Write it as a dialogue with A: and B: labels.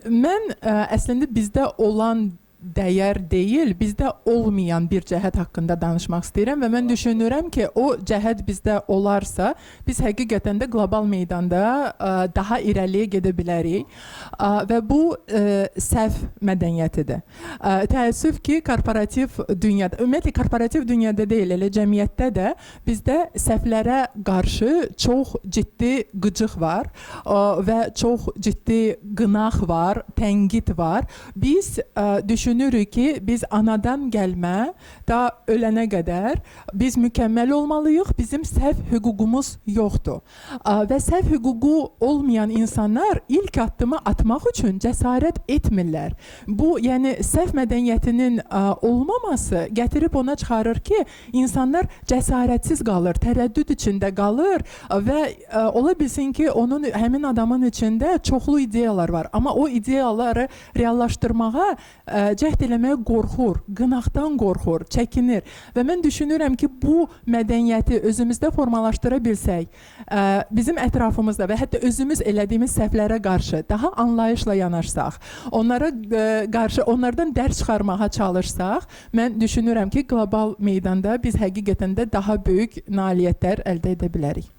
A: Mən əslində bizdə olan dəyər deyil, bizdə olmayan bir cəhət haqqında danışmaq istəyirəm və mən düşünürəm ki, o cəhət bizdə olarsa, biz həqiqətən də qlobal meydanda daha irəliyə gedə bilərik və bu səhv mədəniyyətidir. Təəssüf ki, korporativ dünyada, ümumiyyətlə korporativ dünyada deyil, elə cəmiyyətdə də bizdə səhvlərə qarşı çox ciddi qıcıq var və çox ciddi qınaq var, tənqid var. Biz düşünürük ki, biz anadan gəlmə, da ölənə qədər biz mükəmməl olmalıyıq, bizim səhv hüququmuz yoxdur. Və səhv hüququ olmayan insanlar ilk addımı atmaq üçün cəsarət etmirlər. Bu, yəni səhv mədəniyyətinin olmaması gətirib ona çıxarır ki, insanlar cəsarətsiz qalır, tərəddüd içində qalır və ola bilsin ki, həmin adamın içində çoxlu ideyalar var. Amma o ideyaları reallaşdırmağa cəhd eləməyə qorxur, qınaqdan qorxur, çəkinir. Və mən düşünürəm ki, bu mədəniyyəti özümüzdə formalaşdıra bilsək, bizim ətrafımızda və hətta özümüz elədiyimiz səhvlərə qarşı daha anlayışla yanaşsaq, onlardan dərs çıxarmağa çalışsaq, mən düşünürəm ki, qlobal meydanda biz həqiqətən də daha böyük nailiyyətlər əldə edə bilərik.